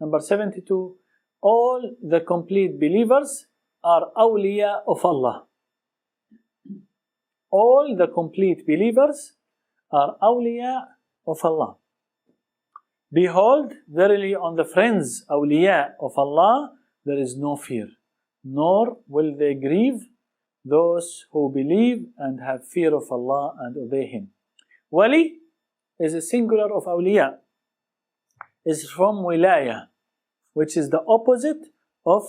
Number 72, all the complete believers are awliya of Allah. All the complete believers are awliya of Allah. Behold, verily on the friends, awliya of Allah, there is no fear, nor will they grieve those who believe and have fear of Allah and obey Him. Wali is a singular of awliya, is from wilaya, which is the opposite of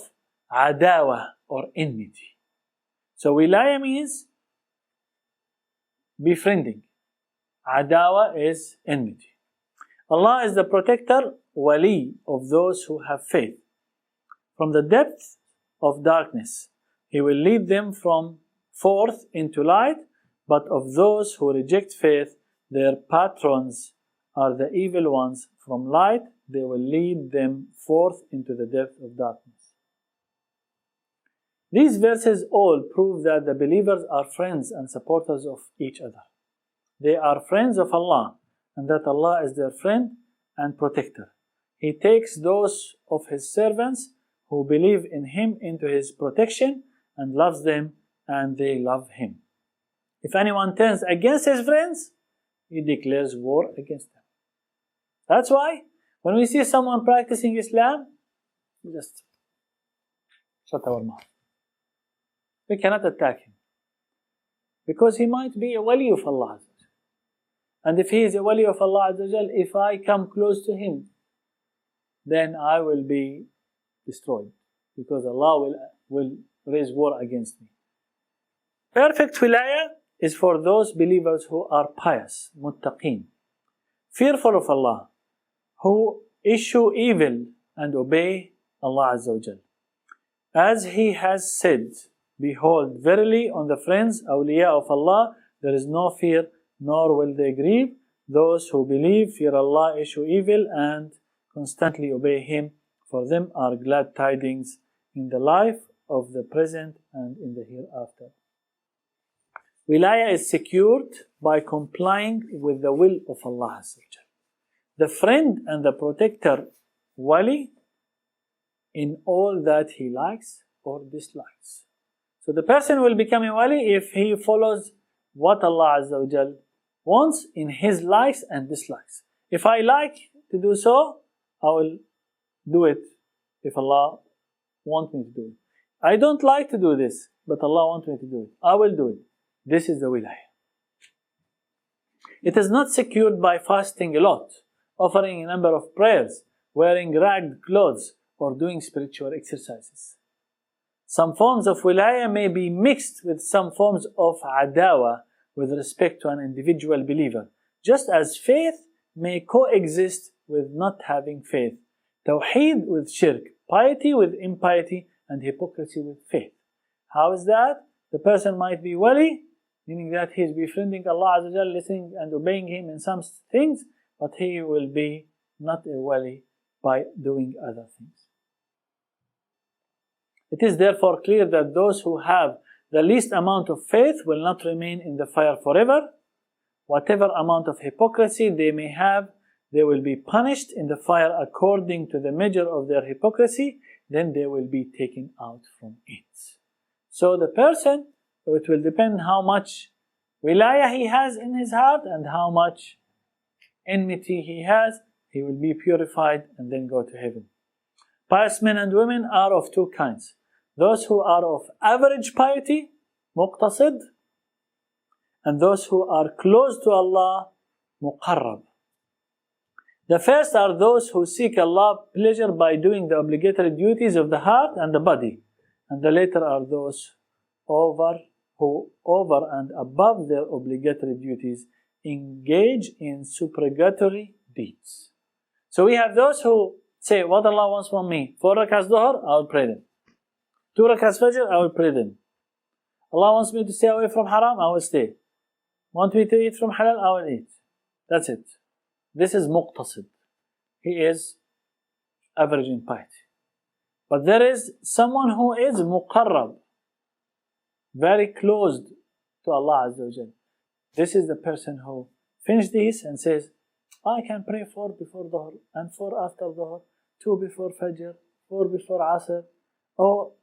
adawa or enmity. So wilaya means befriending. Adawa is enmity. Allah is the protector, wali, of those who have faith. From the depth of darkness, He will lead them from forth into light, but of those who reject faith, their patrons are the evil ones. From light, they will lead them forth into the depth of darkness. These verses all prove that the believers are friends and supporters of each other. They are friends of Allah, and that Allah is their friend and protector. He takes those of His servants who believe in Him into His protection and loves them, and they love Him. If anyone turns against his friends, He declares war against them. That's why when we see someone practicing Islam, we just shut our mouth. We cannot attack him, because he might be a wali of Allah. And if he is a wali of Allah, if I come close to him, then I will be destroyed, because Allah will raise war against me. Perfect wilaya is for those believers who are pious, muttaqeen, fearful of Allah, who eschew evil and obey Allah Azza wa Jal. As He has said, behold, verily on the friends, awliya of Allah, there is no fear, nor will they grieve. Those who believe, fear Allah, eschew evil, and constantly obey Him. For them are glad tidings in the life of the present and in the hereafter. Wilaya is secured by complying with the will of Allah Azza wa Jal. The friend and the protector, wali, in all that he likes or dislikes. So the person will become a wali if he follows what Allah Azza wa Jal wants in his likes and dislikes. If I like to do so, I will do it if Allah wants me to do it. I don't like to do this, but Allah wants me to do it. I will do it. This is the wilaya. It is not secured by fasting a lot, offering a number of prayers, wearing ragged clothes, or doing spiritual exercises. Some forms of wilaya may be mixed with some forms of adawa with respect to an individual believer, just as faith may coexist with not having faith, tawheed with shirk, piety with impiety, and hypocrisy with faith. How is that? The person might be wali, meaning that he is befriending Allah Azza wa Jal, listening and obeying Him in some things, but he will be not a wali by doing other things. It is therefore clear that those who have the least amount of faith will not remain in the fire forever. Whatever amount of hypocrisy they may have, they will be punished in the fire according to the measure of their hypocrisy, then they will be taken out from it. So the person, it will depend how much wilaya he has in his heart and how much enmity he has, he will be purified and then go to heaven. Pious men and women are of two kinds. Those who are of average piety, muqtasid, and those who are close to Allah, muqarrab. The first are those who seek Allah's pleasure by doing the obligatory duties of the heart and the body, and the later are those who over and above their obligatory duties engage in supererogatory deeds. So we have those who say, what Allah wants from me, 4 rakats dhuhr, I will pray them. 2 rakats fajr, I will pray them. Allah wants me to stay away from haram, I will stay. Want me to eat from halal, I will eat. That's it. This is muqtasid. He is average in piety. But there is someone who is muqarrab, very close to Allah Azza wa Jal. This is the person who finishes this and says, I can pray 4 before dhuhr and 4 after dhuhr, 2 before Fajr, 4 before Asr. Oh,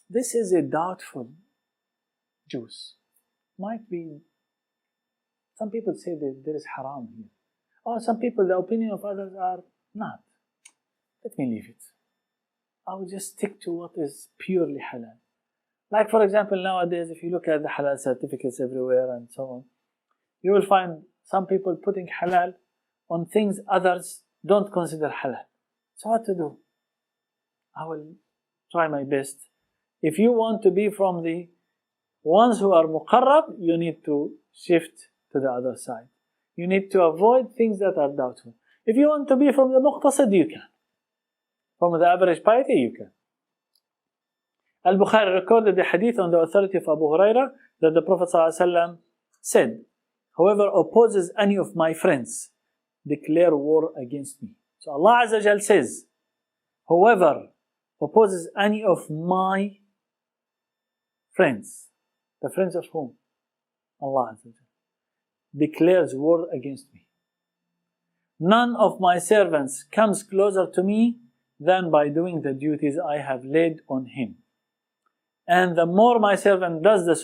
this is a doubtful juice. Might be, some people say that there is haram here. Or some people, the opinion of others are not. Let me leave it. I will just stick to what is purely halal. Like for example, nowadays, if you look at the halal certificates everywhere and so on, you will find some people putting halal on things others don't consider halal. So what to do? I will try my best. If you want to be from the ones who are muqarrab, you need to shift to the other side. You need to avoid things that are doubtful. If you want to be from the muqtasid, you can. From the average piety, you can. Al-Bukhari recorded the hadith on the authority of Abu Huraira that the Prophet ﷺ said, whoever opposes any of my friends, declare war against me. So Allah Azza wa Jal says, whoever opposes any of my friends, the friends of whom? Allah Azza wa Jal, declares war against me. None of my servants comes closer to me than by doing the duties I have laid on him. And the more my servant does the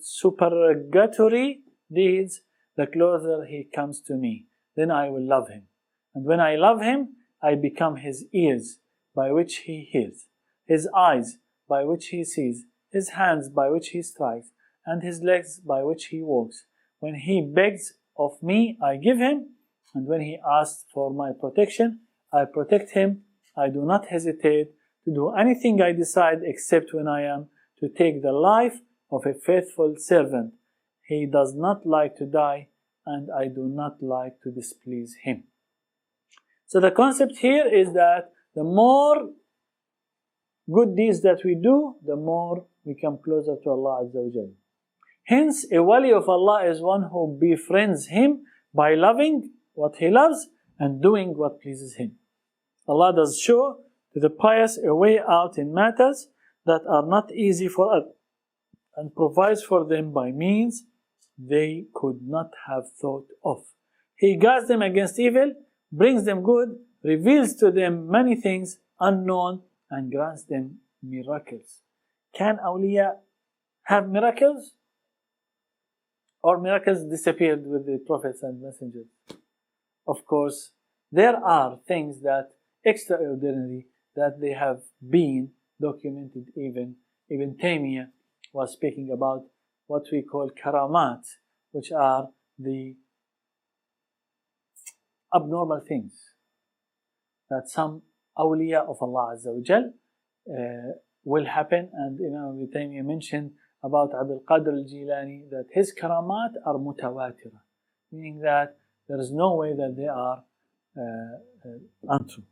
supererogatory deeds, the closer he comes to me. Then I will love him. And when I love him, I become his ears by which he hears, his eyes by which he sees, his hands by which he strikes, and his legs by which he walks. When he begs of me, I give him. And when he asks for my protection, I protect him. I do not hesitate to do anything I decide except when I am to take the life of a faithful servant. He does not like to die, and I do not like to displease him. So the concept here is that the more good deeds that we do, the more we come closer to Allah Azza wa Jalla. Hence, a wali of Allah is one who befriends him by loving what he loves and doing what pleases him. Allah does show to the pious a way out in matters that are not easy for us, and provides for them by means they could not have thought of. He guards them against evil, brings them good, reveals to them many things unknown, and grants them miracles. Can awliya have miracles? Or miracles disappeared with the prophets and messengers? Of course, there are things that extraordinary that they have been documented. Even Ibn Taymiyyah was speaking about what we call karamat, which are the abnormal things that some awliya of Allah Azza wa Jal will happen. And Imam Ibn Taymiyyah mentioned about Abdul Qadir al-Jilani that his karamat are mutawatira, meaning that there is no way that they are untrue.